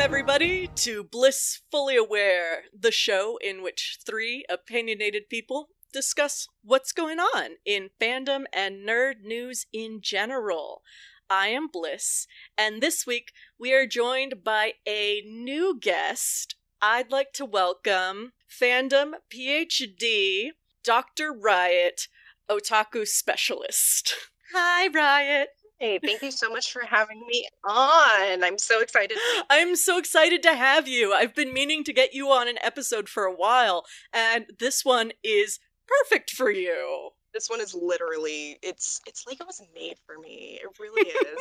everybody, to Blissfully Aware, the show in which three opinionated people discuss what's going on in fandom and nerd news in general. I am Bliss, and this week we are joined by a new guest. I'd like to welcome fandom PhD, Dr. Riot, otaku specialist. Hi, Riot. Hey, thank you so much for having me on. I'm so excited. I'm so excited to have you. I've been meaning to get you on an episode for a while, and this one is perfect for you. This one is literally, it's like it was made for me. It really is.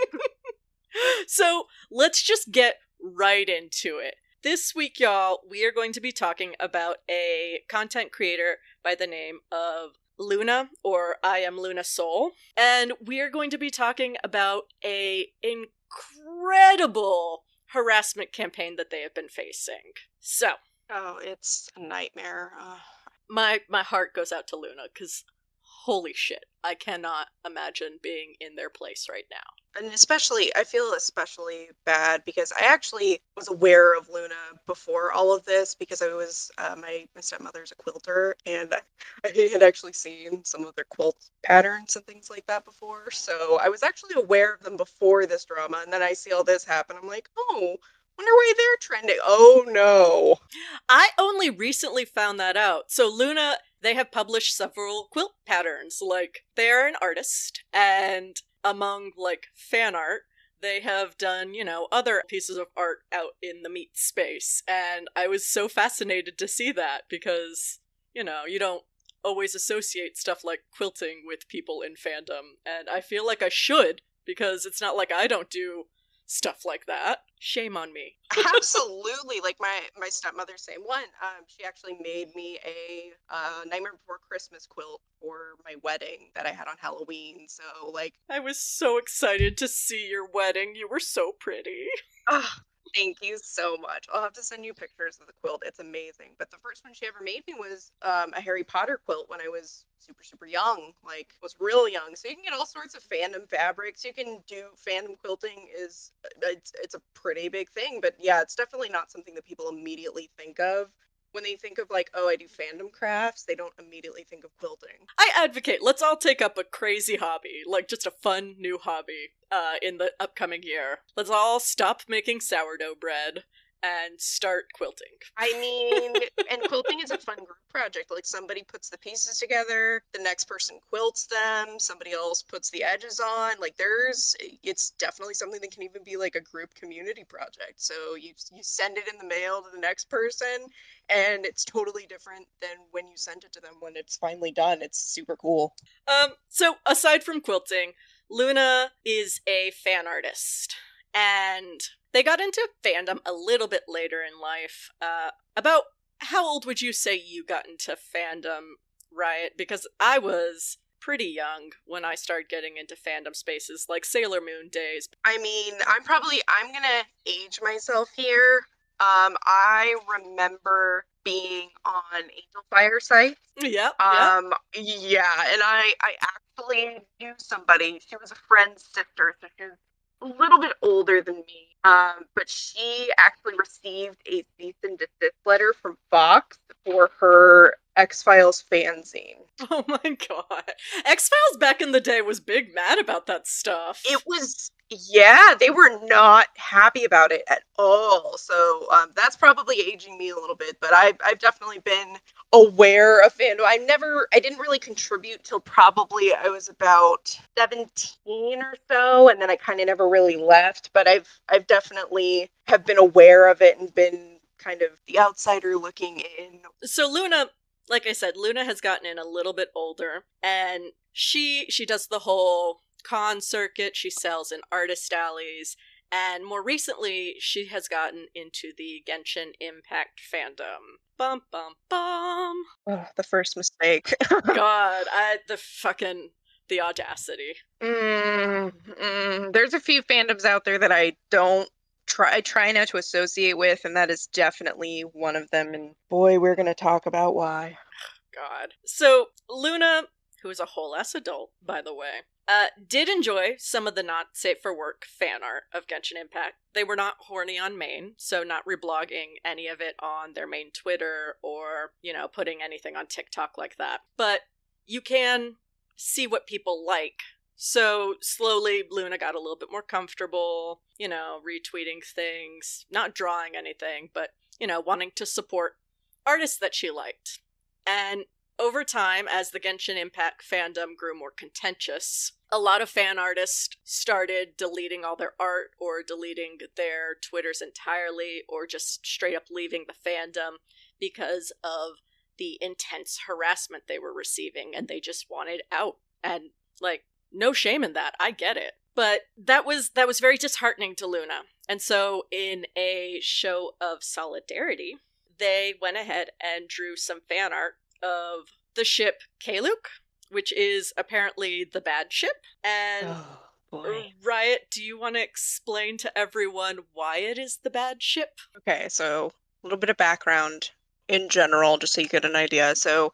So let's just get right into it. This week, y'all, we are going to be talking about a content creator by the name of Luna, or I Am Luna Soul, and we are going to be talking about a incredible harassment campaign that they have been facing. So, oh, it's a nightmare. my heart goes out to Luna, because holy shit, I cannot imagine being in their place right now. And especially, I feel especially bad because I actually was aware of Luna before all of this because I was, my stepmother's a quilter and I had actually seen some of their quilt patterns and things like that before. So I was actually aware of them before this drama. And then I see all this happen. I'm like, oh, wonder why they're trending. Oh no. I only recently found that out. So Luna, they have published several quilt patterns. Like, they're an artist, and among, like, fan art, they have done, other pieces of art out in the meat space. And I was so fascinated to see that because, you don't always associate stuff like quilting with people in fandom. And I feel like I should, because it's not like I don't do stuff like that. Shame on me. Absolutely. Like my stepmother, same one. She actually made me a Nightmare Before Christmas quilt for my wedding that I had on Halloween. So like, I was so excited to see your wedding. You were so pretty. Thank you so much. I'll have to send you pictures of the quilt. It's amazing. But the first one she ever made me was a Harry Potter quilt when I was super, super young. Like, was real young. So you can get all sorts of fandom fabrics. You can do fandom quilting it's a pretty big thing. But yeah, it's definitely not something that people immediately think of. When they think of like, oh, I do fandom crafts, they don't immediately think of quilting. I advocate, let's all take up a crazy hobby, like just a fun new hobby, in the upcoming year. Let's all stop making sourdough bread and start quilting. I mean, and quilting is a fun group project. Like, somebody puts the pieces together, the next person quilts them, somebody else puts the edges on. Like, it's definitely something that can even be like a group community project. So you send it in the mail to the next person, and it's totally different than when you send it to them when it's finally done. It's super cool. So aside from quilting, Luna is a fan artist, and they got into fandom a little bit later in life. About how old would you say you got into fandom, Riot? Because I was pretty young when I started getting into fandom spaces, like Sailor Moon days. I mean, I'm gonna age myself here. I remember being on Angel Fire site. Yeah. Yeah, and I actually knew somebody. She was a friend's sister, so she was a little bit older than me. But she actually received a cease and desist letter from Fox for her X-Files fanzine. Oh my god. X-Files back in the day was big mad about that stuff. It was, yeah, they were not happy about it at all. So that's probably aging me a little bit, but I've definitely been aware of fandom. I didn't really contribute till probably I was about 17 or so, and then I kind of never really left, but I've definitely have been aware of it and been kind of the outsider looking in. So Luna, like I said, Luna has gotten in a little bit older, and she does the whole con circuit. She sells in artist alleys, and more recently, she has gotten into the Genshin Impact fandom. Bum, bum, bum. Oh, the first mistake. God, the audacity. There's a few fandoms out there that I try not to associate with, and that is definitely one of them. And boy, we're going to talk about why. God. So Luna, who is a whole ass adult, by the way, did enjoy some of the not safe for work fan art of Genshin Impact. They were not horny on main, so not reblogging any of it on their main Twitter or, putting anything on TikTok like that. But you can see what people like. So slowly Luna got a little bit more comfortable, retweeting things, not drawing anything, but, wanting to support artists that she liked. And over time, as the Genshin Impact fandom grew more contentious, a lot of fan artists started deleting all their art or deleting their Twitters entirely or just straight up leaving the fandom because of the intense harassment they were receiving, and they just wanted out. And, no shame in that. I get it. But that was very disheartening to Luna. And so in a show of solidarity, they went ahead and drew some fan art of the ship Kaluk, which is apparently the bad ship. And Riot, do you want to explain to everyone why it is the bad ship? Okay, so a little bit of background in general, just so you get an idea. So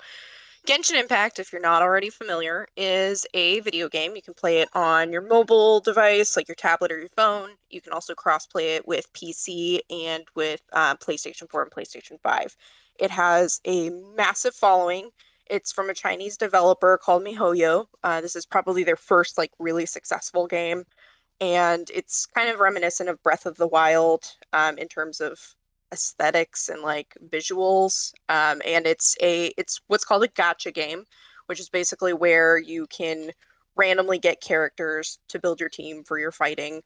Genshin Impact, if you're not already familiar, is a video game. You can play it on your mobile device, like your tablet or your phone. You can also cross-play it with PC and with PlayStation 4 and PlayStation 5. It has a massive following. It's from a Chinese developer called MiHoYo. This is probably their first, really successful game. And it's kind of reminiscent of Breath of the Wild in terms of aesthetics and visuals, and it's what's called a gacha game, which is basically where you can randomly get characters to build your team for your fighting,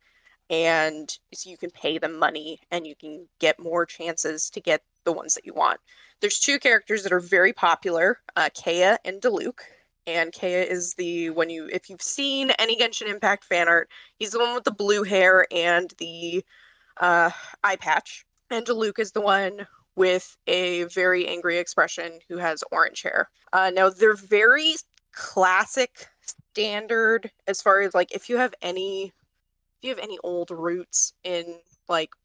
and so you can pay them money and you can get more chances to get the ones that you want. There's two characters that are very popular, Kaeya and Diluc. And Kaeya is the one if you've seen any Genshin Impact fan art, he's the one with the blue hair and the eye patch. And Diluc is the one with a very angry expression who has orange hair. Now, they're very classic, standard, as far as, if you have any old roots in,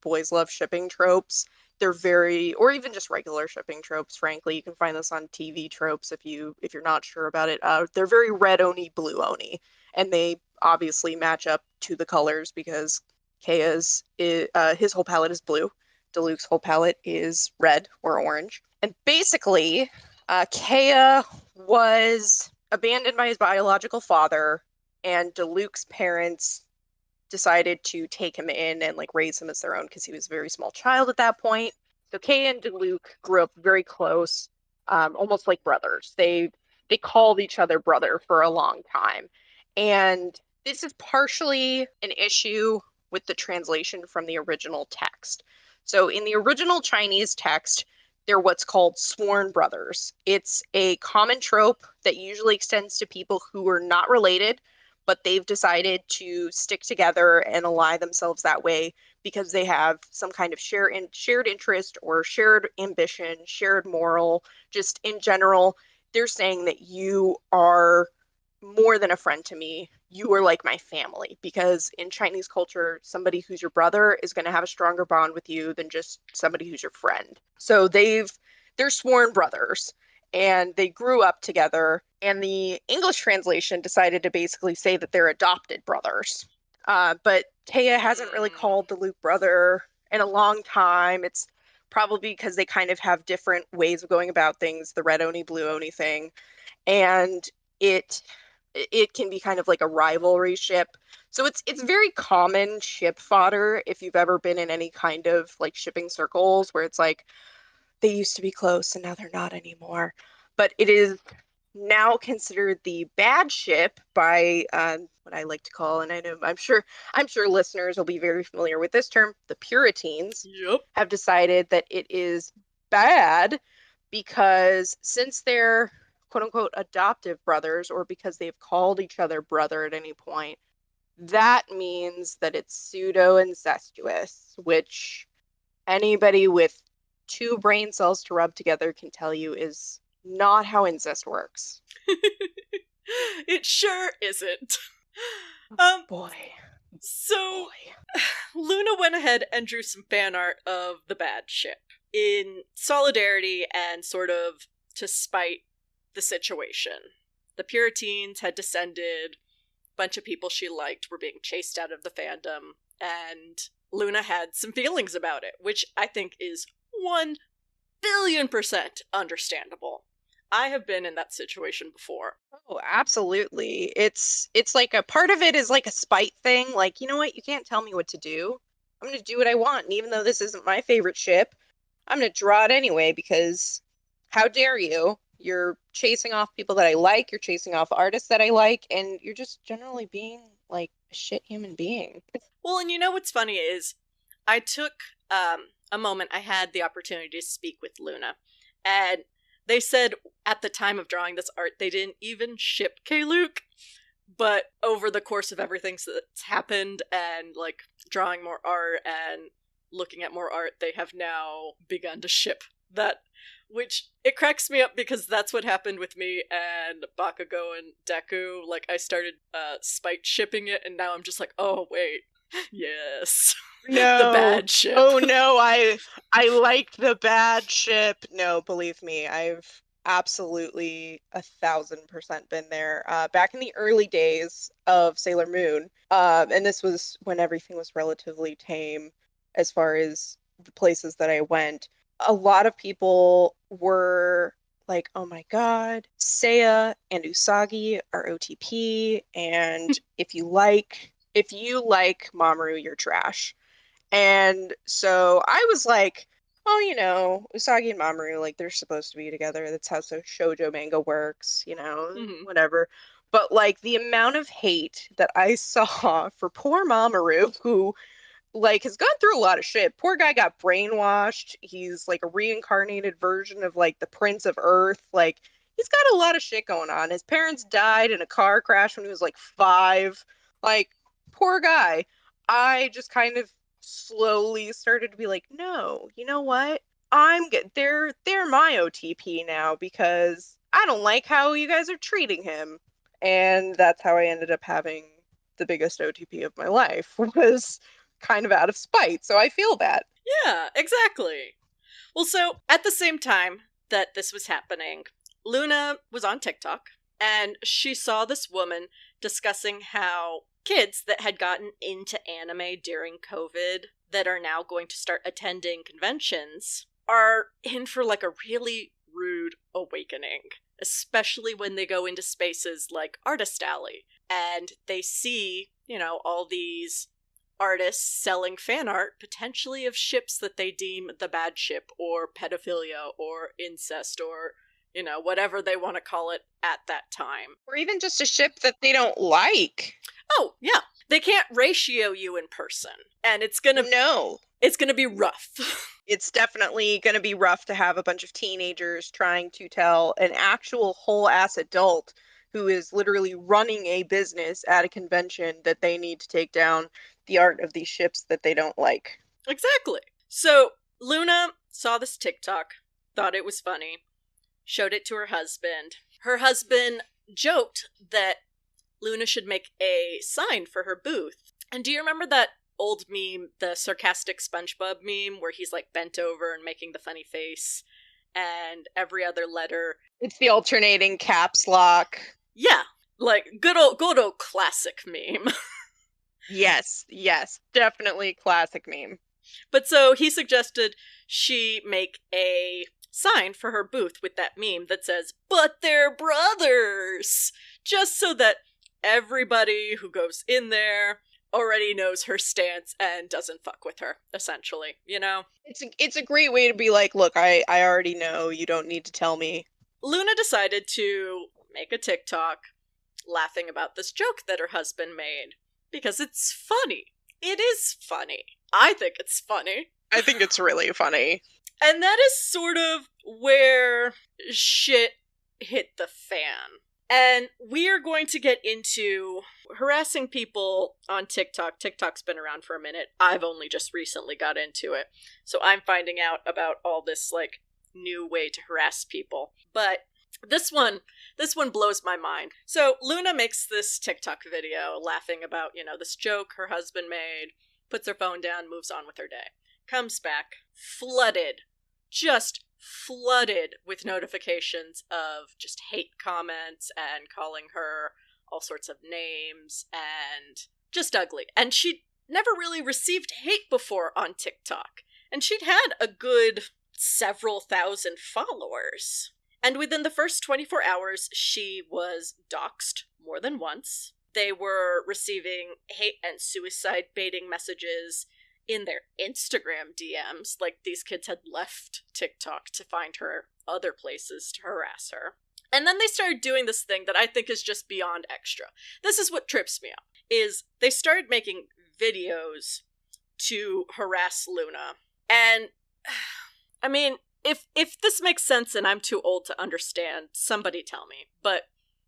boys love shipping tropes, they're very, or even just regular shipping tropes, frankly. You can find this on TV tropes if you're not sure about it. They're very red Oni, blue Oni. And they obviously match up to the colors because Kaeya's, his whole palette is blue. Diluc's whole palette is red or orange. And basically, Kaeya was abandoned by his biological father, and Diluc's parents decided to take him in and raise him as their own because he was a very small child at that point. So Kaeya and Diluc grew up very close, almost like brothers. They called each other brother for a long time. And this is partially an issue with the translation from the original text. So in the original Chinese text, they're what's called sworn brothers. It's a common trope that usually extends to people who are not related, but they've decided to stick together and ally themselves that way because they have some kind of shared interest or shared ambition, shared moral. Just in general, they're saying that you are more than a friend to me. You are like my family, because in Chinese culture, somebody who's your brother is going to have a stronger bond with you than just somebody who's your friend. So they're sworn brothers, and they grew up together, and the English translation decided to basically say that they're adopted brothers. But Kaeya hasn't really called Diluc brother in a long time. It's probably because they kind of have different ways of going about things, the red Oni, blue Oni thing. And it can be kind of like a rivalry ship. So it's very common ship fodder if you've ever been in any kind of shipping circles where it's they used to be close and now they're not anymore. But it is now considered the bad ship by what I like to call, and I'm sure listeners will be very familiar with this term, the Puritans. Yep. Have decided that it is bad because since they're quote-unquote adoptive brothers, or because they've called each other brother at any point, that means that it's pseudo-incestuous, which anybody with two brain cells to rub together can tell you is not how incest works. It sure isn't. Boy. So, Luna went ahead and drew some fan art of the bad ship in solidarity and sort of to spite the situation. the Puritines had descended, a bunch of people she liked were being chased out of the fandom, and Luna had some feelings about it, which I think is 1,000,000,000% understandable. I have been in that situation before. Oh, absolutely. It's like a part of it is like a spite thing. Like, you know what? You can't tell me what to do. I'm going to do what I want. And even though this isn't my favorite ship, I'm going to draw it anyway because how dare you? You're chasing off people that I like, you're chasing off artists that I like, and you're just generally being like a shit human being. Well, and you know what's funny is I took a moment, I had the opportunity to speak with Luna, and they said at the time of drawing this art, they didn't even ship K-Luke, but over the course of everything that's happened and like drawing more art and looking at more art, they have now begun to ship that, which it cracks me up because that's what happened with me and Bakugo and Deku. Like, I started spite shipping it, and now I'm just like, oh wait, yes. No. The bad ship. Oh no, I liked the bad ship. No, believe me, I've absolutely 1,000% been there. Back in the early days of Sailor Moon, and this was when everything was relatively tame as far as the places that I went. A lot of people were like, oh my god, Seiya and Usagi are OTP, and if you like Mamoru, you're trash. And so I was like, oh, you know, Usagi and Mamoru, like, they're supposed to be together. That's how shoujo manga works, you know, whatever. But, like, the amount of hate that I saw for poor Mamoru, who, like, has gone through a lot of shit. Poor guy got brainwashed. He's, like, a reincarnated version of, like, the Prince of Earth. Like, he's got a lot of shit going on. His parents died in a car crash when he was, like, 5. Like, poor guy. I just kind of slowly started to be like, no, you know what? I'm good. They're my OTP now because I don't like how you guys are treating him. And that's how I ended up having the biggest OTP of my life, was kind of out of spite. So I feel that. Yeah, exactly. Well, so at the same time that this was happening, Luna was on TikTok and she saw this woman discussing how kids that had gotten into anime during COVID that are now going to start attending conventions are in for like a really rude awakening, especially when they go into spaces like Artist Alley and they see, you know, all these artists selling fan art potentially of ships that they deem the bad ship or pedophilia or incest or, you know, whatever they want to call it at that time. Or even just a ship that they don't like. Oh, yeah. They can't ratio you in person. And it's gonna be rough. It's definitely gonna be rough to have a bunch of teenagers trying to tell an actual whole ass adult who is literally running a business at a convention that they need to take down the art of these ships that they don't like. Exactly. So Luna saw this TikTok, thought it was funny, showed it to her husband. Her husband joked that Luna should make a sign for her booth. And do you remember that old meme, the sarcastic SpongeBob meme, where he's like bent over and making the funny face, and every other letter? It's the alternating caps lock. Yeah, like good old classic meme. Yes, definitely classic meme. But so he suggested she make a sign for her booth with that meme that says, "But they're brothers," just so that everybody who goes in there already knows her stance and doesn't fuck with her, essentially, you know? It's a great way to be like, look, I already know, you don't need to tell me. Luna decided to make a TikTok laughing about this joke that her husband made, because it's funny. It is funny. I think it's funny. I think it's really funny. And that is sort of where shit hit the fan. And we are going to get into harassing people on TikTok. TikTok's been around for a minute. I've only just recently got into it. So I'm finding out about all this, like, new way to harass people. But this one blows my mind. So Luna makes this TikTok video laughing about, you know, this joke her husband made, puts her phone down, moves on with her day. Comes back, flooded, just flooded with notifications of just hate comments and calling her all sorts of names and just ugly. And she'd never really received hate before on TikTok. And she'd had a good several thousand followers. And within the first 24 hours, she was doxxed more than once. They were receiving hate and suicide baiting messages in their Instagram DMs. Like, these kids had left TikTok to find her other places to harass her. And then they started doing this thing that I think is just beyond extra. This is what trips me up, is they started making videos to harass Luna. And, I mean, if this makes sense and I'm too old to understand, somebody tell me. But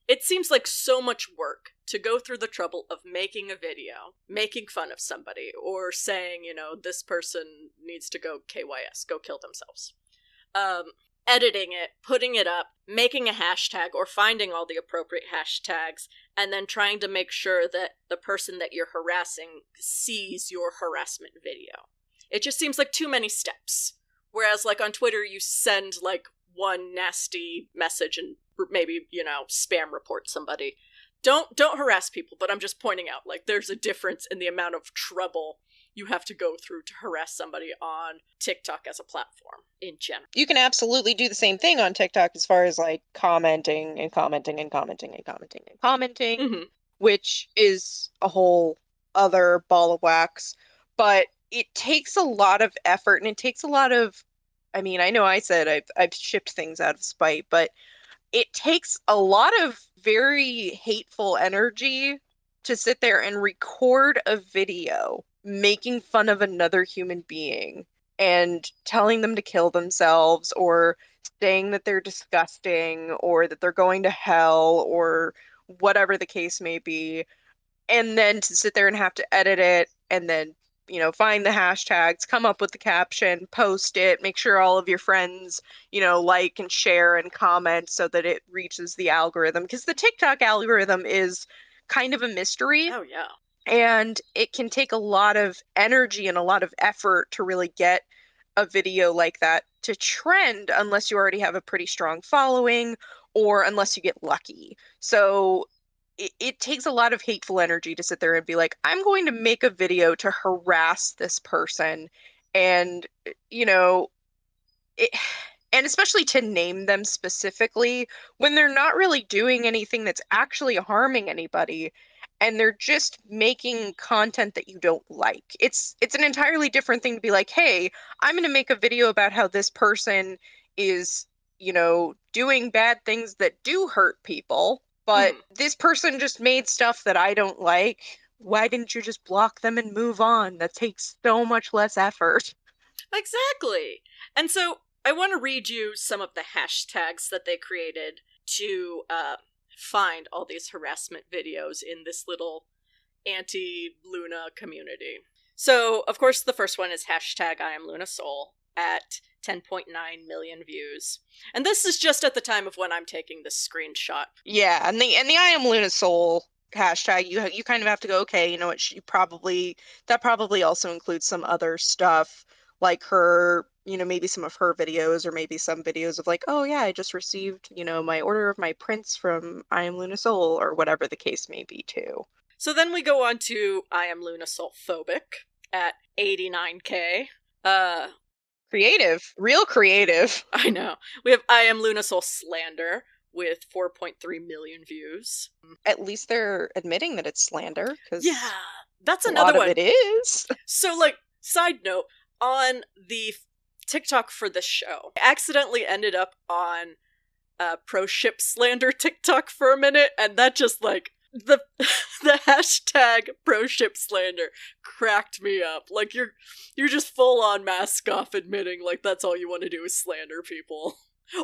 it seems like so much work to go through the trouble of making a video, making fun of somebody, or saying, you know, this person needs to go KYS, go kill themselves. Editing it, putting it up, making a hashtag, or finding all the appropriate hashtags, and then trying to make sure that the person that you're harassing sees your harassment video. It just seems like too many steps. Whereas, like, on Twitter, you send, like, one nasty message and maybe, you know, spam report somebody. Don't harass people, but I'm just pointing out, like, there's a difference in the amount of trouble you have to go through to harass somebody on TikTok as a platform in general. You can absolutely do the same thing on TikTok as far as, like, commenting and commenting and commenting and commenting and commenting, Mm-hmm. which is a whole other ball of wax. But it takes a lot of effort, and it takes a lot of, I mean, I know I said I've shipped things out of spite, but it takes a lot of very hateful energy to sit there and record a video making fun of another human being and telling them to kill themselves, or saying that they're disgusting, or that they're going to hell, or whatever the case may be. And then to sit there and have to edit it, and then, you know, find the hashtags, come up with the caption, post it, make sure all of your friends, you know, like and share and comment so that it reaches the algorithm. Because the TikTok algorithm is kind of a mystery. Oh, yeah. And it can take a lot of energy and a lot of effort to really get a video like that to trend, unless you already have a pretty strong following, or unless you get lucky. So it takes a lot of hateful energy to sit there and be like, I'm going to make a video to harass this person. And, you know, and especially to name them specifically when they're not really doing anything that's actually harming anybody, and they're just making content that you don't like. It's an entirely different thing to be like, hey, I'm going to make a video about how this person is, you know, doing bad things that do hurt people, but this person just made stuff that I don't like. Why didn't you just block them and move on? That takes so much less effort. Exactly. And so I want to read you some of the hashtags that they created to find all these harassment videos in this little anti-Luna community. So, of course, the first one is hashtag I am Luna Soul at 10.9 million views. And this is just at the time of when I'm taking this screenshot. Yeah, and the I am Luna Soul hashtag, you kind of have to go, okay, you know what, that probably also includes some other stuff, like her, you know, maybe some of her videos, or maybe some videos of like, oh yeah, I just received, you know, my order of my prints from I am Luna Soul, or whatever the case may be too. So then we go on to I am Luna Soul Phobic at 89K. Creative. Real creative. I know. We have I am Luna Soul Slander with 4.3 million views. At least they're admitting that it's slander, because yeah, that's a another lot one. Of it is. So, like, side note, on the TikTok for this show, I accidentally ended up on pro ship slander TikTok for a minute, and that just, like, the hashtag pro ship slander cracked me up. Like, you're just full on mask off admitting, like, that's all you want to do is slander people.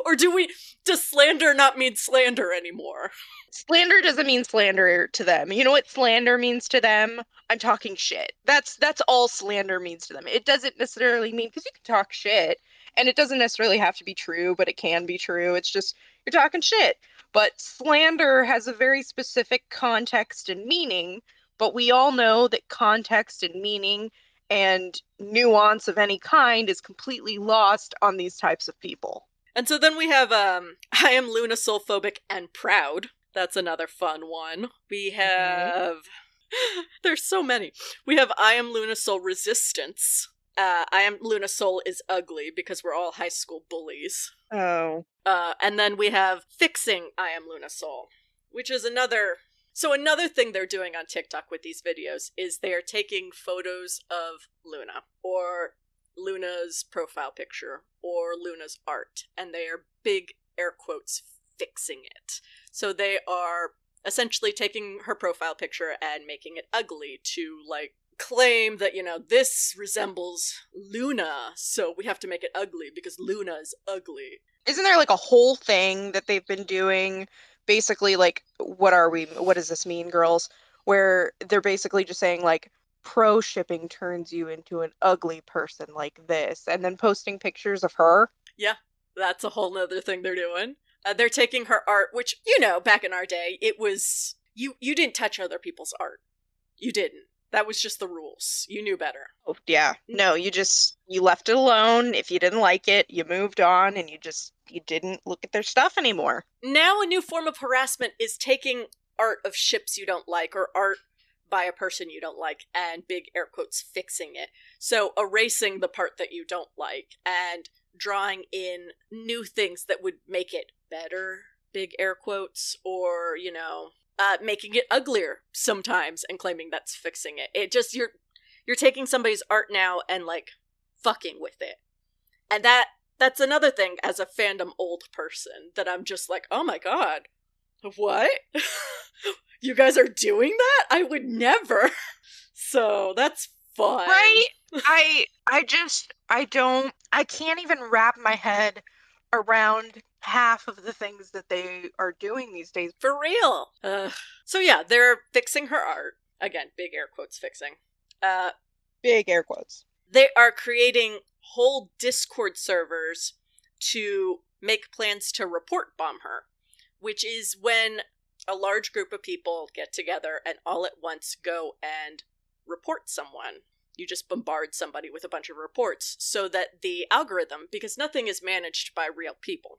Or does slander not mean slander anymore? Slander doesn't mean slander to them. You know what slander means to them? I'm talking shit. That's all slander means to them. It doesn't necessarily mean, because you can talk shit, and it doesn't necessarily have to be true, but it can be true. It's just, you're talking shit. But slander has a very specific context and meaning, but we all know that context and meaning and nuance of any kind is completely lost on these types of people. And so then we have I am Luna Soulphobic and Proud. That's another fun one. We have there's so many. We have I am Luna Soul Resistance. I am Luna Soul is ugly because we're all high school bullies. Oh. And then we have Fixing I am Luna Soul, which is another... So another thing they're doing on TikTok with these videos is they are taking photos of Luna, or Luna's profile picture, or Luna's art, and they are, big air quotes, fixing it. So they are essentially taking her profile picture and making it ugly to, like, claim that, you know, this resembles Luna, so we have to make it ugly because Luna is ugly. Isn't there like a whole thing that they've been doing, basically like, what does this mean, girls? Where they're basically just saying like, pro shipping turns you into an ugly person like this, and then posting pictures of her. Yeah, that's a whole nother thing they're doing. They're taking her art, which, you know, back in our day, it was, you didn't touch other people's art. You didn't. That was just the rules. You knew better. Oh, yeah. No, you left it alone. If you didn't like it, you moved on, and you didn't look at their stuff anymore. Now a new form of harassment is taking art of ships you don't like, or art by a person you don't like, and, big air quotes, fixing it. So erasing the part that you don't like, and drawing in new things that would make it better, big air quotes, or, you know, making it uglier sometimes and claiming that's fixing it. It just, you're taking somebody's art now and, like, fucking with it. And that's another thing as a fandom old person that I'm just like, oh my god, what? You guys are doing that? I would never. So that's fun. Right? I can't even wrap my head around half of the things that they are doing these days. For real. So yeah, they're fixing her art. Again, big air quotes, fixing. Big air quotes. They are creating whole Discord servers to make plans to report bomb her, which is when a large group of people get together and all at once go and report someone. You just bombard somebody with a bunch of reports so that the algorithm, because nothing is managed by real people,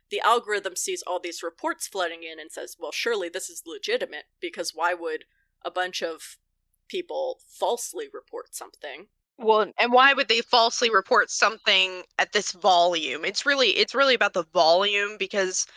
the algorithm sees all these reports flooding in and says, well, surely this is legitimate, because why would a bunch of people falsely report something? Well, and why would they falsely report something at this volume? It's really about the volume, because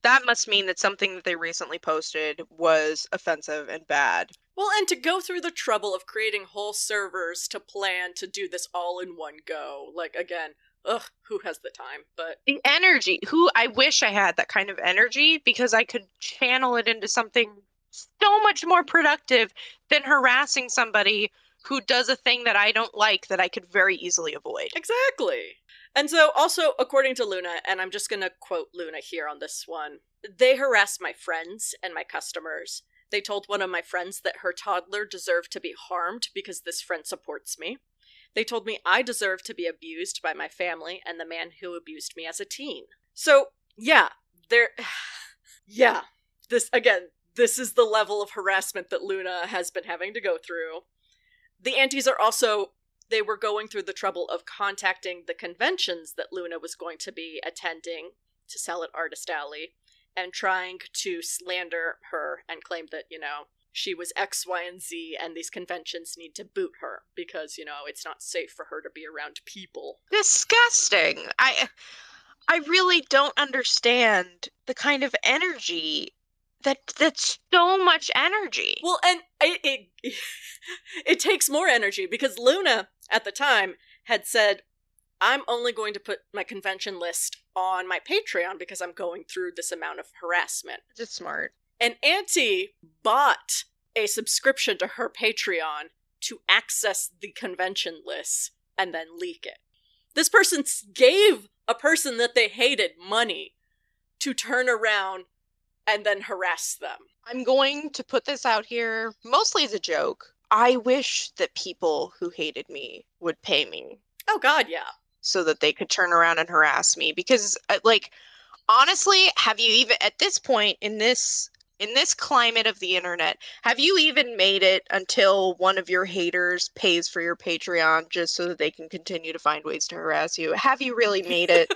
that must mean that something that they recently posted was offensive and bad. Well, and to go through the trouble of creating whole servers to plan to do this all in one go. Like, again, who has the time? But the energy, I wish I had that kind of energy, because I could channel it into something so much more productive than harassing somebody who does a thing that I don't like that I could very easily avoid. Exactly. And so, also, according to Luna, and I'm just gonna quote Luna here on this one, they harassed my friends and my customers. They told one of my friends that her toddler deserved to be harmed because this friend supports me. They told me I deserve to be abused by my family and the man who abused me as a teen. So, yeah, this is the level of harassment that Luna has been having to go through. The aunties are also, they were going through the trouble of contacting the conventions that Luna was going to be attending to sell at Artist Alley, and trying to slander her and claim that, you know, she was X, Y, and Z, and these conventions need to boot her because, you know, it's not safe for her to be around people. Disgusting. I really don't understand the kind of energy that's so much energy. Well, and it takes more energy, because Luna, at the time, had said, I'm only going to put my convention list on my Patreon because I'm going through this amount of harassment. Just smart. And Auntie bought a subscription to her Patreon to access the convention lists and then leak it. This person gave a person that they hated money to turn around and then harass them. I'm going to put this out here, mostly as a joke. I wish that people who hated me would pay me. Oh god, yeah. So that they could turn around and harass me. Because, like, honestly, have you even, at this point in this in this climate of the internet, have you even made it until one of your haters pays for your Patreon just so that they can continue to find ways to harass you? Have you really made it?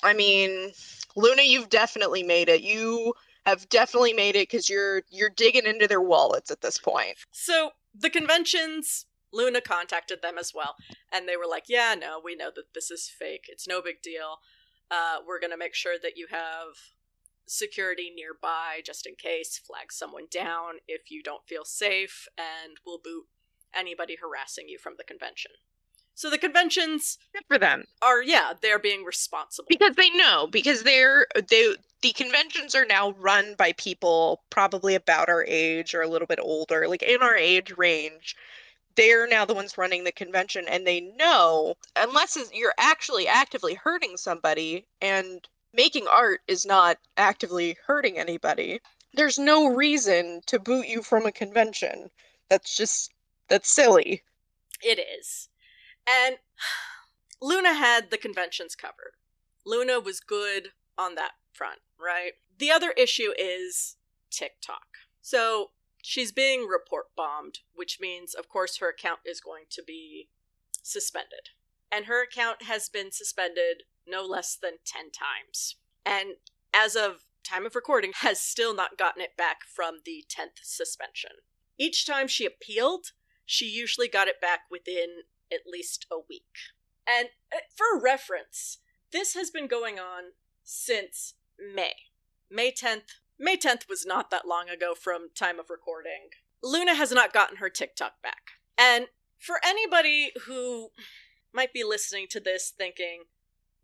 I mean, Luna, you've definitely made it. You have definitely made it because you're digging into their wallets at this point. So the conventions, Luna contacted them as well, and they were like, yeah, no, we know that this is fake. It's no big deal. We're going to make sure that you have security nearby just in case, flag someone down if you don't feel safe, and we'll boot anybody harassing you from the convention. So the conventions Good for them. are, they're being responsible. Because they know, because the conventions are now run by people probably about our age or a little bit older, like in our age range. They're now the ones running the convention, and they know, unless you're actually actively hurting somebody, and making art is not actively hurting anybody, there's no reason to boot you from a convention. That's silly. It is. And Luna had the conventions covered. Luna was good on that front, right? The other issue is TikTok. So she's being report bombed, which means, of course, her account is going to be suspended. And her account has been suspended no less than 10 times. And as of time of recording, has still not gotten it back from the 10th suspension. Each time she appealed, she usually got it back within at least a week. And for reference, this has been going on since May. May 10th. May 10th was not that long ago from time of recording. Luna has not gotten her TikTok back. And for anybody who might be listening to this thinking,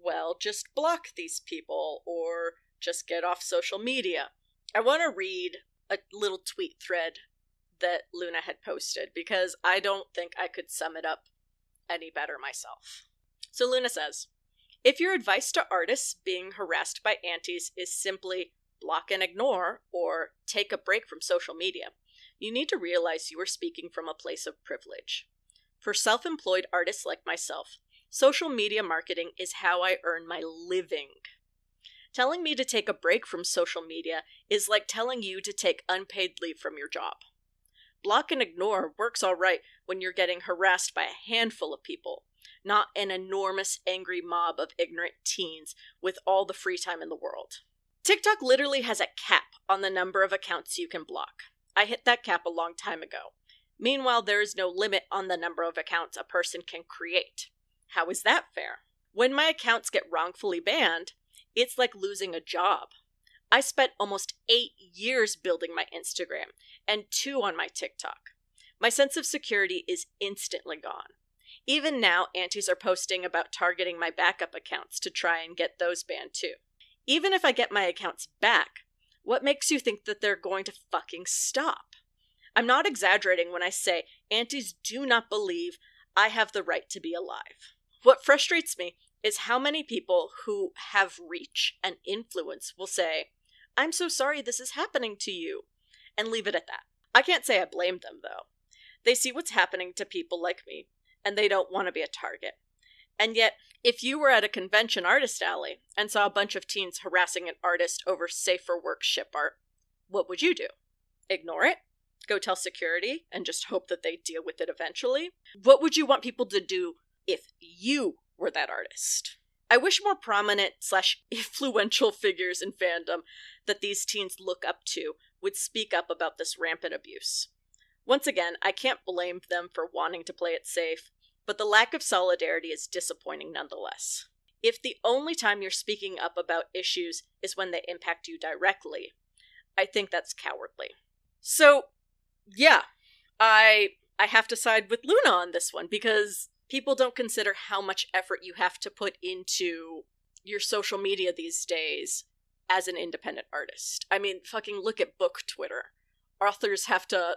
well, just block these people or just get off social media, I want to read a little tweet thread that Luna had posted because I don't think I could sum it up any better myself. So Luna says, if your advice to artists being harassed by aunties is simply block and ignore or take a break from social media, you need to realize you are speaking from a place of privilege. For self-employed artists like myself, social media marketing is how I earn my living. Telling me to take a break from social media is like telling you to take unpaid leave from your job. Block and ignore works all right when you're getting harassed by a handful of people, not an enormous angry mob of ignorant teens with all the free time in the world. TikTok literally has a cap on the number of accounts you can block. I hit that cap a long time ago. Meanwhile, there is no limit on the number of accounts a person can create. How is that fair? When my accounts get wrongfully banned, it's like losing a job. I spent almost 8 years building my Instagram, and 2 on my TikTok. My sense of security is instantly gone. Even now, aunties are posting about targeting my backup accounts to try and get those banned too. Even if I get my accounts back, what makes you think that they're going to fucking stop? I'm not exaggerating when I say aunties do not believe I have the right to be alive. What frustrates me is how many people who have reach and influence will say, I'm so sorry this is happening to you, and leave it at that. I can't say I blame them, though. They see what's happening to people like me, and they don't want to be a target. And yet, if you were at a convention artist alley and saw a bunch of teens harassing an artist over safe for work ship art, what would you do? Ignore it? Go tell security and just hope that they deal with it eventually? What would you want people to do if you were that artist? I wish more prominent/influential figures in fandom that these teens look up to would speak up about this rampant abuse. Once again, I can't blame them for wanting to play it safe, but the lack of solidarity is disappointing nonetheless. If the only time you're speaking up about issues is when they impact you directly, I think that's cowardly. So, yeah, I have to side with Luna on this one, because people don't consider how much effort you have to put into your social media these days as an independent artist. I mean, fucking look at book Twitter. Authors have to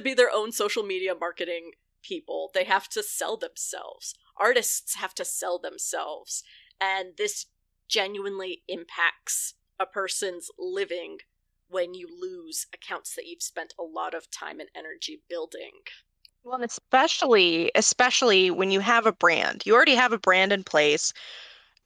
be their own social media marketing people. They have to sell themselves. Artists have to sell themselves. And this genuinely impacts a person's living when you lose accounts that you've spent a lot of time and energy building. Well, and especially when you have a brand. You already have a brand in place.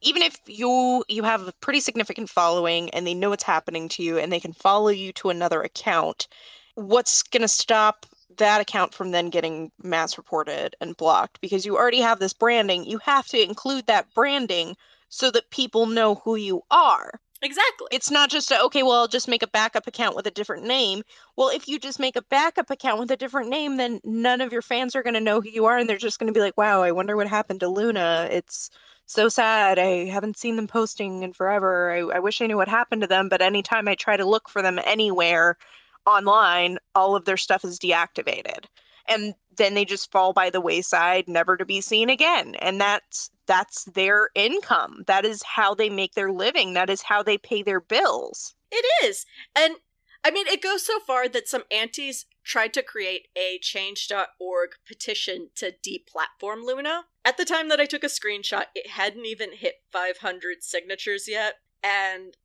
even if you have a pretty significant following and they know what's happening to you and they can follow you to another account, what's going to stop that account from then getting mass reported and blocked? Because you already have this branding, you have to include that branding so that people know who you are. Exactly. It's not just okay, well, I'll just make a backup account with a different name. Well, if you just make a backup account with a different name, then none of your fans are going to know who you are, and they're just going to be like, wow, I wonder what happened to Luna. It's so sad. I haven't seen them posting in forever. I wish I knew what happened to them, but anytime I try to look for them anywhere online, all of their stuff is deactivated. And then they just fall by the wayside, never to be seen again. And that's their income. That is how they make their living. That is how they pay their bills. It is. And I mean, it goes so far that some aunties tried to create a change.org petition to deplatform Luna. At the time that I took a screenshot, it hadn't even hit 500 signatures yet. And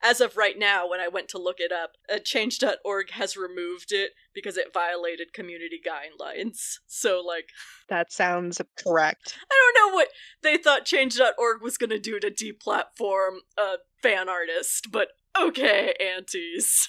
as of right now, when I went to look it up, change.org has removed it because it violated community guidelines. So, like... That sounds correct. I don't know what they thought change.org was going to do to deplatform a fan artist, but okay, aunties.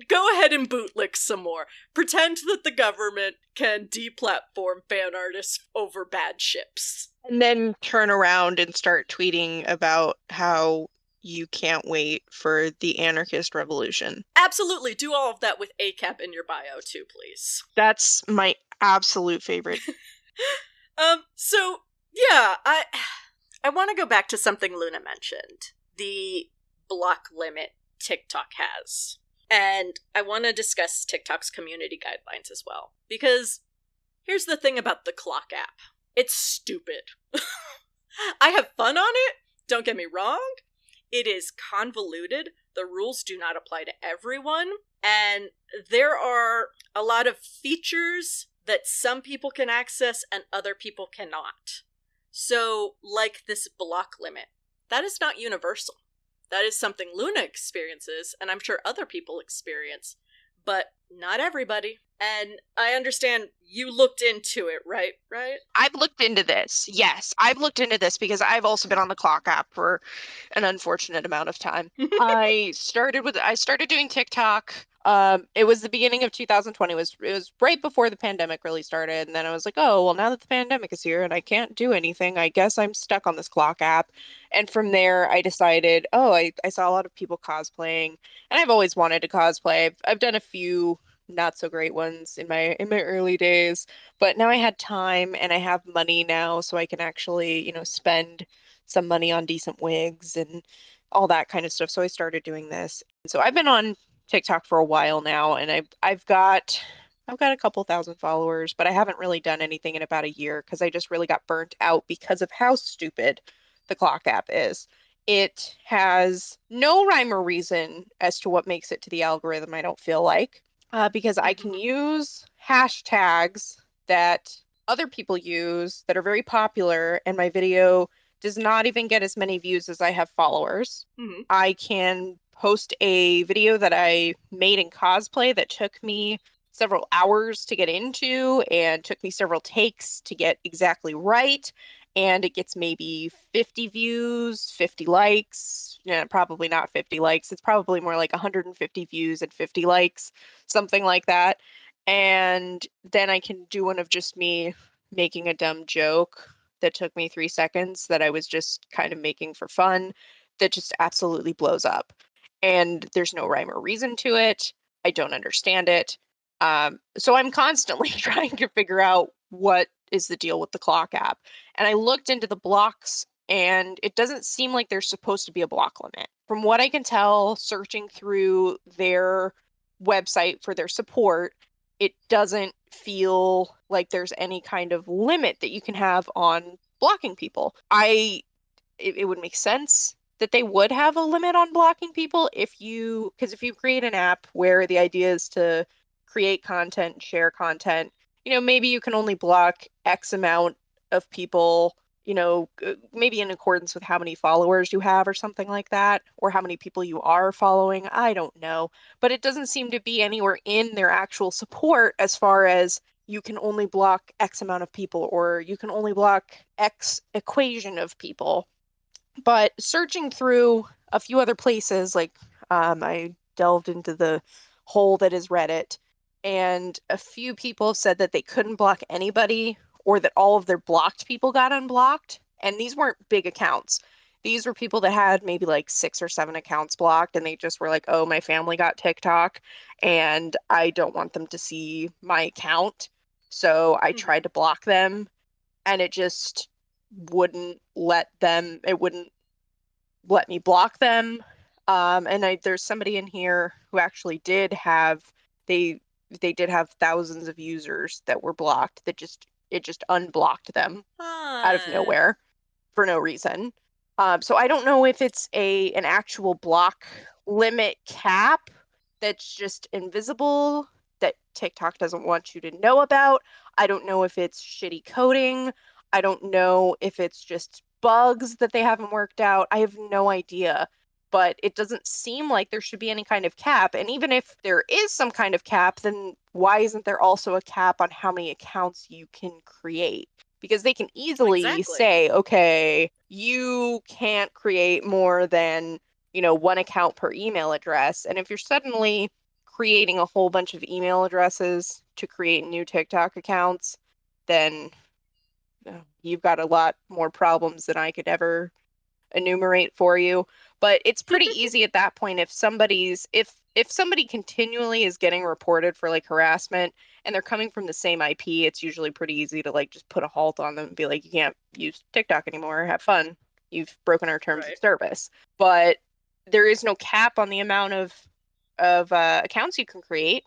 Go ahead and bootlick some more. Pretend that the government can deplatform fan artists over bad ships. And then turn around and start tweeting about how you can't wait for the anarchist revolution. Absolutely. Do all of that with ACAB in your bio too, please. That's my absolute favorite. So yeah, I want to go back to something Luna mentioned. The block limit TikTok has. And I want to discuss TikTok's community guidelines as well. Because here's the thing about the clock app. It's stupid. I have fun on it, don't get me wrong. It is convoluted. The rules do not apply to everyone. And there are a lot of features that some people can access and other people cannot. So, like this block limit, that is not universal. That is something Luna experiences, and I'm sure other people experience, but not everybody. And I understand you looked into it, right? I've looked into this. Yes, I've looked into this because I've also been on the clock app for an unfortunate amount of time. I started doing TikTok. It was the beginning of 2020. It was right before the pandemic really started. And then I was like, oh, well, now that the pandemic is here and I can't do anything, I guess I'm stuck on this clock app. And from there, I decided, I saw a lot of people cosplaying, and I've always wanted to cosplay. I've done a few not so great ones in my early days, but now I had time and I have money now, so I can actually, spend some money on decent wigs and all that kind of stuff. So I started doing this. So I've been on TikTok for a while now, and I've got a couple thousand followers, but I haven't really done anything in about a year because I just really got burnt out because of how stupid the clock app is. It has no rhyme or reason as to what makes it to the algorithm, I don't feel like. Because I can use hashtags that other people use that are very popular, and my video does not even get as many views as I have followers. Mm-hmm. I can post a video that I made in cosplay that took me several hours to get into and took me several takes to get exactly right. And it gets maybe 50 views, 50 likes. Yeah, probably not 50 likes. It's probably more like 150 views and 50 likes, something like that. And then I can do one of just me making a dumb joke that took me 3 seconds that I was just kind of making for fun that just absolutely blows up. And there's no rhyme or reason to it. I don't understand it. So I'm constantly trying to figure out what is the deal with the clock app. And I looked into the blocks, and it doesn't seem like there's supposed to be a block limit. From what I can tell, searching through their website for their support, it doesn't feel like there's any kind of limit that you can have on blocking people. It would make sense that they would have a limit on blocking people because if you create an app where the idea is to create content, share content, maybe you can only block X amount of people, maybe in accordance with how many followers you have or something like that, or how many people you are following. I don't know. But it doesn't seem to be anywhere in their actual support as far as you can only block X amount of people, or you can only block X equation of people. But searching through a few other places, like I delved into the hole that is Reddit, and a few people said that they couldn't block anybody, or that all of their blocked people got unblocked. And these weren't big accounts. These were people that had maybe like 6 or 7 accounts blocked, and they just were like, oh, my family got TikTok, and I don't want them to see my account. So I tried to block them, and it just wouldn't let them, it wouldn't let me block them. And there's somebody in here who actually did have, they did have thousands of users that were blocked, that it just unblocked them out of nowhere for no reason. So I don't know if it's an actual block limit cap that's just invisible, that TikTok doesn't want you to know about. I don't know if it's shitty coding. I don't know if it's just bugs that they haven't worked out. I have no idea. But it doesn't seem like there should be any kind of cap. And even if there is some kind of cap, then why isn't there also a cap on how many accounts you can create? Because they can easily say, okay, you can't create more than, 1 account per email address. And if you're suddenly creating a whole bunch of email addresses to create new TikTok accounts, then you've got a lot more problems than I could ever enumerate for you. But it's pretty easy at that point if somebody continually is getting reported for like harassment and they're coming from the same IP, it's usually pretty easy to like just put a halt on them and be like, you can't use TikTok anymore, have fun. You've broken our terms of service. But there is no cap on the amount of accounts you can create.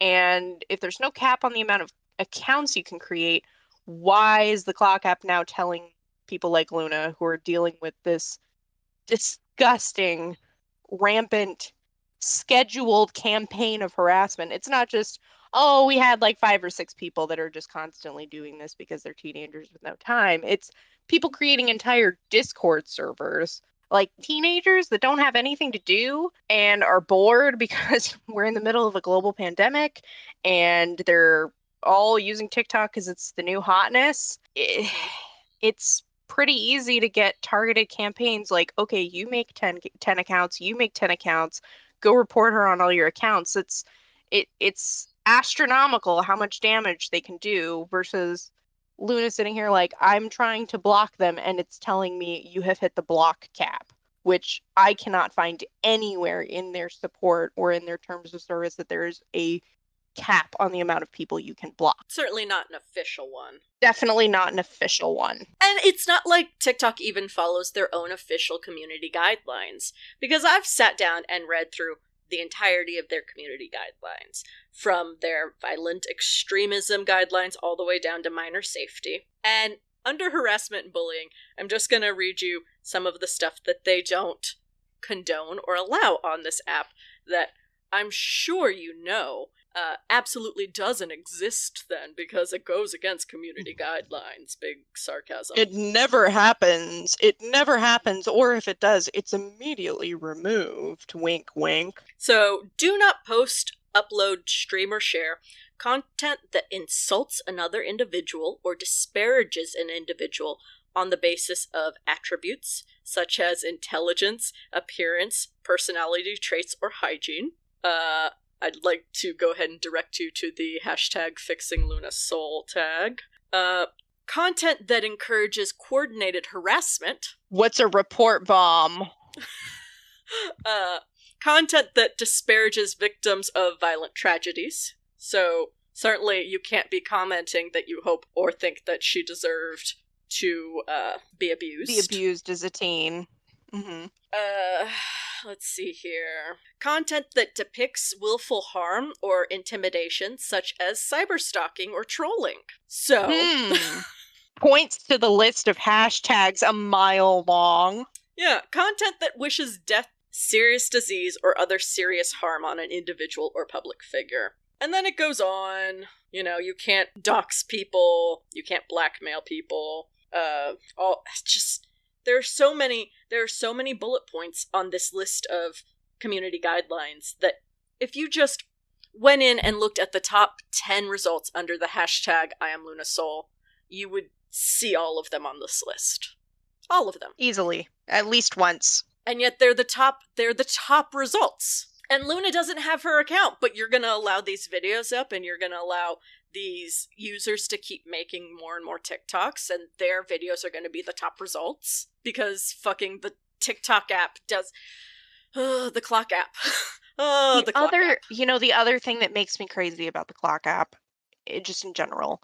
And if there's no cap on the amount of accounts you can create, why is the Clock app now telling people like Luna, who are dealing with this disgusting, rampant, scheduled campaign of harassment? It's not just, oh, we had like 5 or 6 people that are just constantly doing this because they're teenagers with no time. It's people creating entire Discord servers, like teenagers that don't have anything to do and are bored because we're in the middle of a global pandemic, and they're all using TikTok because it's the new hotness. It's pretty easy to get targeted campaigns like, okay, you make 10 accounts, you make 10 accounts, go report her on all your accounts. It's astronomical how much damage they can do, versus Luna sitting here like, I'm trying to block them and it's telling me you have hit the block cap, which I cannot find anywhere in their support or in their terms of service that there is a cap on the amount of people you can block. Certainly not an official one. Definitely not an official one. And it's not like TikTok even follows their own official community guidelines, because I've sat down and read through the entirety of their community guidelines, from their violent extremism guidelines all the way down to minor safety. And under harassment and bullying, I'm just going to read you some of the stuff that they don't condone or allow on this app that I'm sure you know absolutely doesn't exist then, because it goes against community guidelines. Big sarcasm. It never happens. It never happens. Or if it does, it's immediately removed. Wink, wink. So, do not post, upload, stream, or share content that insults another individual or disparages an individual on the basis of attributes such as intelligence, appearance, personality traits, or hygiene. I'd like to go ahead and direct you to the hashtag #FixingLunaSoul tag. Content that encourages coordinated harassment. What's a report bomb? Content that disparages victims of violent tragedies. So, certainly you can't be commenting that you hope or think that she deserved to be abused. Be abused as a teen. Mm-hmm. Let's see here. Content that depicts willful harm or intimidation, such as cyberstalking or trolling. So, points to the list of hashtags a mile long. Yeah, content that wishes death, serious disease, or other serious harm on an individual or public figure. And then it goes on. You can't dox people, you can't blackmail people. There are so many bullet points on this list of community guidelines that if you just went in and looked at the top 10 results under the hashtag IamLunaSoul, you would see all of them on this list. All of them. Easily. At least once. And yet they're the top results. And Luna doesn't have her account, but you're going to allow these videos up and you're going to allow these users to keep making more and more TikToks, and their videos are going to be the top results because fucking the TikTok app does the clock app. The clock app. The other thing that makes me crazy about the clock app, just in general,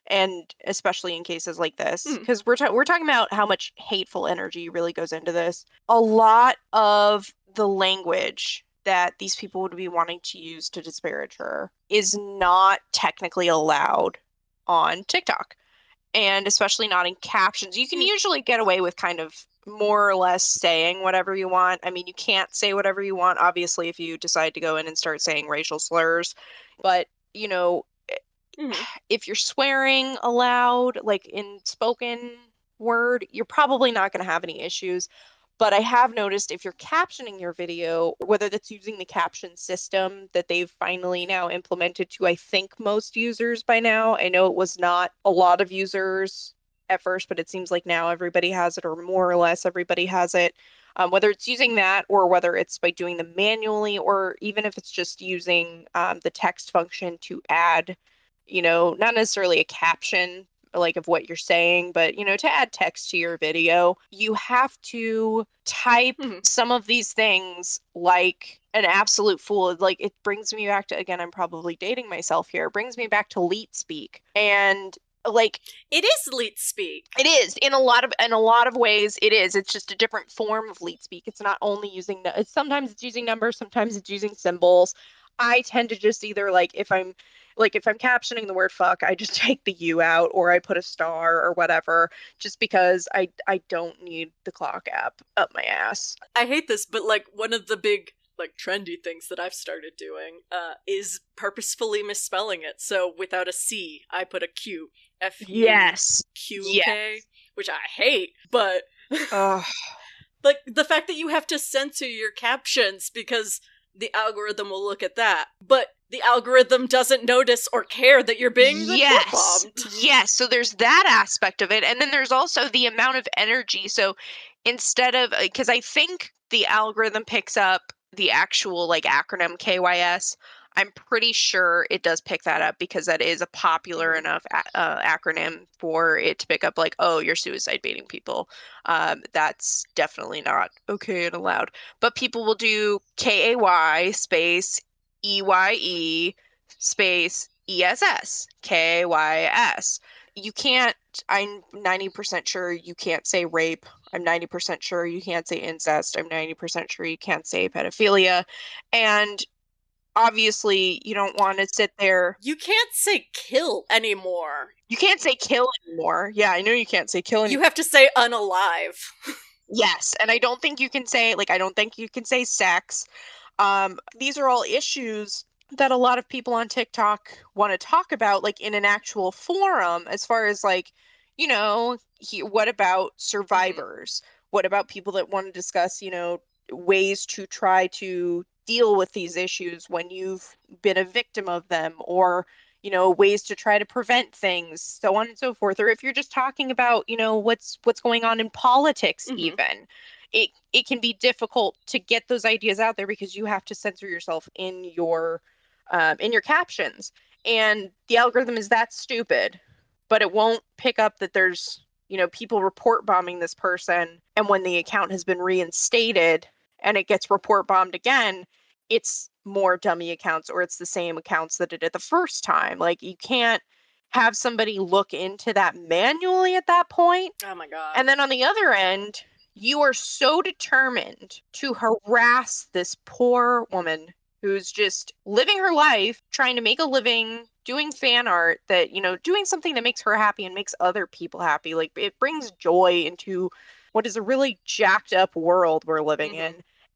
and especially in cases like this, because we're talking about how much hateful energy really goes into this. A lot of the language that these people would be wanting to use to disparage her is not technically allowed on TikTok, and especially not in captions. You can usually get away with kind of more or less saying whatever you want. I mean, you can't say whatever you want, obviously, if you decide to go in and start saying racial slurs, but, if you're swearing aloud, like in spoken word, you're probably not going to have any issues. But I have noticed if you're captioning your video, whether that's using the caption system that they've finally now implemented to, I think, most users by now. I know it was not a lot of users at first, but it seems like now everybody has it, or more or less everybody has it. Whether it's using that or whether it's by doing them manually, or even if it's just using the text function to add, not necessarily a caption like of what you're saying, but to add text to your video, you have to type some of these things like an absolute fool. Like, it brings me back to, again, I'm probably dating myself here, it brings me back to Leet Speak. And like, it is Leet Speak. It is in a lot of ways. It is. It's just a different form of Leet Speak. It's not only using sometimes it's using numbers, sometimes it's using symbols. I tend to just either if I'm captioning the word fuck, I just take the U out, or I put a star or whatever, just because I don't need the clock app up my ass. I hate this, but one of the big trendy things that I've started doing is purposefully misspelling it. So without a C, I put a Q. F-U-Q-K, which I hate, but the fact that you have to censor your captions because the algorithm will look at that, but the algorithm doesn't notice or care that you're being report bombed. Yes, so there's that aspect of it, and then there's also the amount of energy. So instead of, because I think the algorithm picks up the actual acronym KYS, I'm pretty sure it does pick that up because that is a popular enough acronym for it to pick up you're suicide baiting people. That's definitely not okay and allowed. But people will do KAY space EYE space ESS, KYS. You can't, I'm 90% sure you can't say rape. I'm 90% sure you can't say incest. I'm 90% sure you can't say pedophilia. And obviously, you don't want to sit there. You can't say kill anymore. You can't say kill anymore. Yeah, I know you can't say kill anymore. You have to say unalive. Yes, and I don't think you can say, I don't think you can say sex. These are all issues that a lot of people on TikTok want to talk about, in an actual forum, as far as, what about survivors? What about people that want to discuss, ways to try to deal with these issues when you've been a victim of them, or ways to try to prevent things, so on and so forth. Or if you're just talking about what's going on in politics, even it can be difficult to get those ideas out there because you have to censor yourself in your captions, and the algorithm is that stupid, but it won't pick up that there's people report bombing this person, and when the account has been reinstated and it gets report bombed again, it's more dummy accounts, or it's the same accounts that it did the first time. You can't have somebody look into that manually at that point. Oh my God. And then on the other end, you are so determined to harass this poor woman who's just living her life, trying to make a living, doing fan art that, doing something that makes her happy and makes other people happy. It brings joy into what is a really jacked up world we're living in.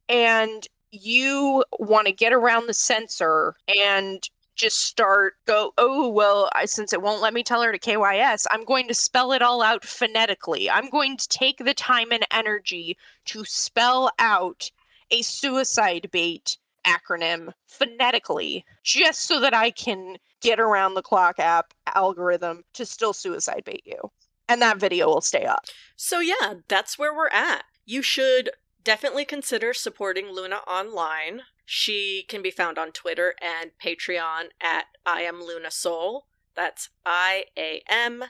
And you want to get around the censor and just since it won't let me tell her to KYS, I'm going to spell it all out phonetically. I'm going to take the time and energy to spell out a suicide bait acronym phonetically just so that I can get around the clock app algorithm to still suicide bait you. And that video will stay up. So yeah, that's where we're at. You should definitely consider supporting Luna online. She can be found on Twitter and Patreon at I Am Luna Soul. That's IAMLUNASOL.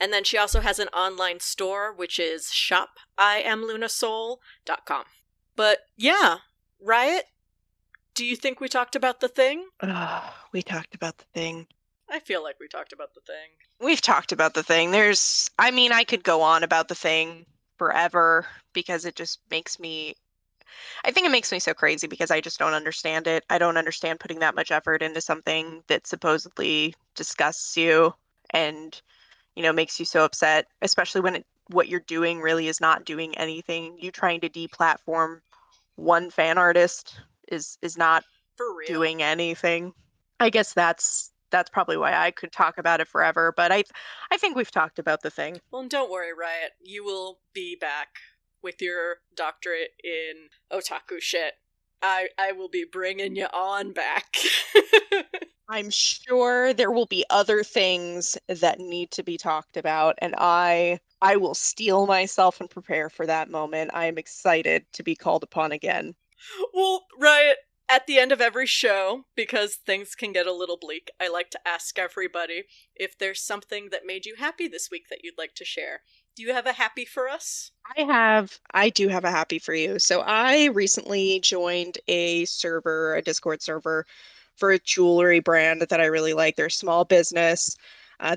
And then she also has an online store, which is shopiamlunasoul.com. But yeah, Riot, do you think we talked about the thing? We talked about the thing. I feel like we talked about the thing. We've talked about the thing. I could go on about the thing forever because it just makes me, I think it makes me so crazy because I just don't understand it. I don't understand putting that much effort into something that supposedly disgusts you and, makes you so upset, especially when what you're doing really is not doing anything. You trying to deplatform one fan artist is not For real. doing anything. I guess that's probably why I could talk about it forever, but I think we've talked about the thing. Well, don't worry, Riot. You will be back with your doctorate in otaku shit. I will be bringing you on back. I'm sure there will be other things that need to be talked about, and I will steel myself and prepare for that moment. I am excited to be called upon again. Well, Riot, at the end of every show, because things can get a little bleak, I like to ask everybody if there's something that made you happy this week that you'd like to share. Do you have a happy for us? I do have a happy for you. So I recently joined a Discord server for a jewelry brand that I really like. They're a small business.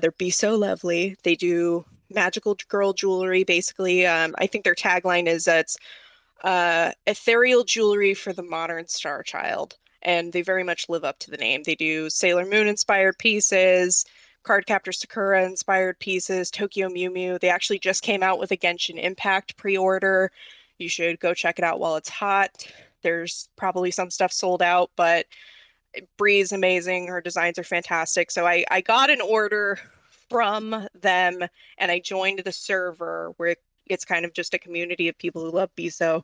They're Be So Lovely. They do magical girl jewelry, basically. I think their tagline is that it's ethereal jewelry for the modern star child. And they very much live up to the name. They do Sailor Moon inspired pieces, Cardcaptor Sakura inspired pieces, Tokyo Mew Mew. They actually just came out with a Genshin Impact pre-order. You should go check it out while it's hot. There's probably some stuff sold out, but Bree's amazing. Her designs are fantastic. So I got an order from them and I joined the server where it's kind of just a community of people who love Biso.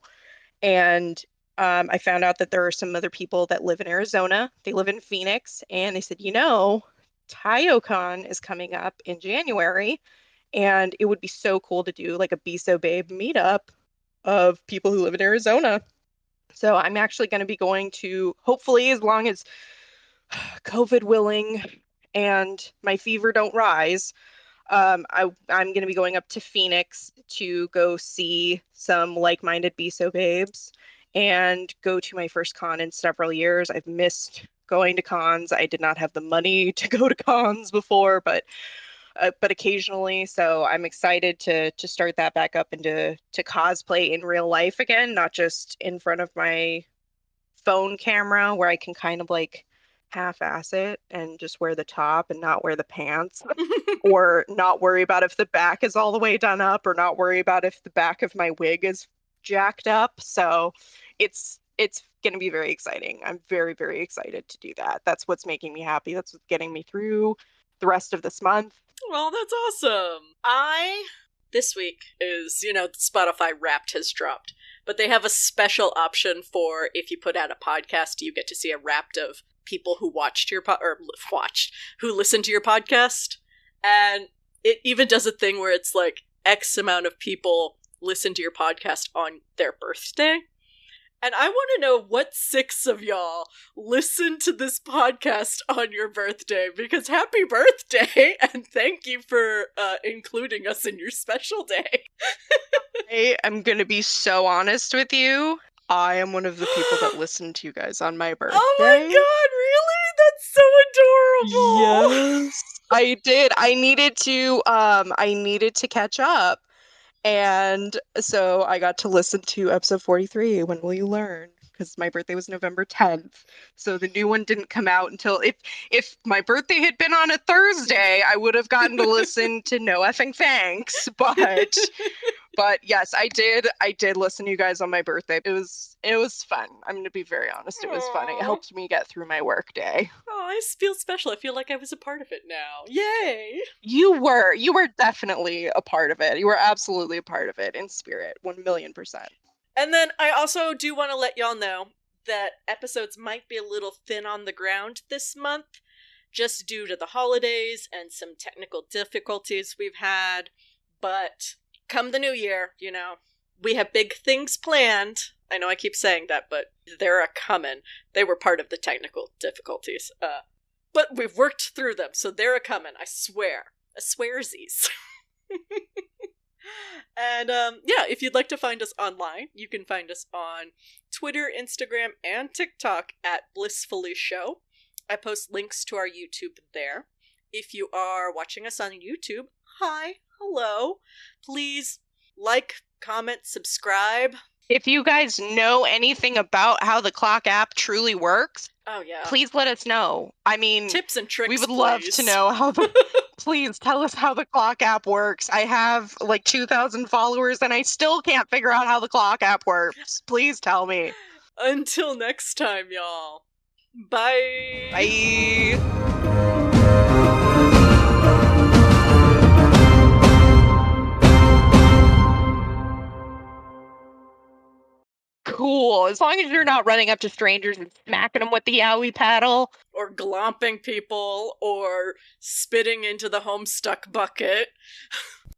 And I found out that there are some other people that live in Arizona. They live in Phoenix. And they said, TaioCon is coming up in January. And it would be so cool to do like a Biso Babe meetup of people who live in Arizona. So I'm actually going to be going to, hopefully, as long as COVID willing and my fever don't rise, I'm going to be going up to Phoenix to go see some like-minded Biso babes and go to my first con in several years. I've missed going to cons. I did not have the money to go to cons before, but occasionally. So I'm excited to start that back up and to cosplay in real life again, not just in front of my phone camera where I can kind of like half-ass it and just wear the top and not wear the pants or not worry about if the back is all the way done up or not worry about if the back of my wig is jacked up. So it's going to be very exciting. I'm very, very excited to do that. That's what's making me happy. That's what's getting me through the rest of this month. Well, that's awesome. This week is, Spotify Wrapped has dropped, but they have a special option for if you put out a podcast, you get to see a Wrapped of people who who listened to your podcast. And it even does a thing where it's like X amount of people listen to your podcast on their birthday. And I want to know what 6 of y'all listen to this podcast on your birthday, because happy birthday and thank you for including us in your special day. I am going to be so honest with you. I am one of the people that listen to you guys on my birthday. Oh my god, really? That's so adorable. Yes, I did. I needed to catch up. And so I got to listen to episode 43, When Will You Learn? Because my birthday was November 10th. So the new one didn't come out until, if my birthday had been on a Thursday, I would have gotten to listen to No Effing Thanks. But yes, I did listen to you guys on my birthday. It was fun. I'm going to be very honest. It was fun. It helped me get through my work day. Oh, I feel special. I feel like I was a part of it now. Yay! You were definitely a part of it. You were absolutely a part of it in spirit, 1,000,000%. And then I also do want to let y'all know that episodes might be a little thin on the ground this month, just due to the holidays and some technical difficulties we've had. But come the new year, we have big things planned. I know I keep saying that, but they're a-coming. They were part of the technical difficulties. But we've worked through them, so they're a-coming, I swear. I swearsies. And, if you'd like to find us online, you can find us on Twitter, Instagram, and TikTok at Blissfully Show. I post links to our YouTube there. If you are watching us on YouTube, hi, hello. Please like, comment, subscribe. If you guys know anything about how the clock app truly works, oh yeah, please let us know. I mean, tips and tricks. We would love to know how the. Please tell us how the clock app works. I have like 2,000 followers and I still can't figure out how the clock app works. Please tell me. Until next time, y'all. Bye. Bye. Cool. As long as you're not running up to strangers and smacking them with the Yowie paddle. Or glomping people, or spitting into the Homestuck bucket.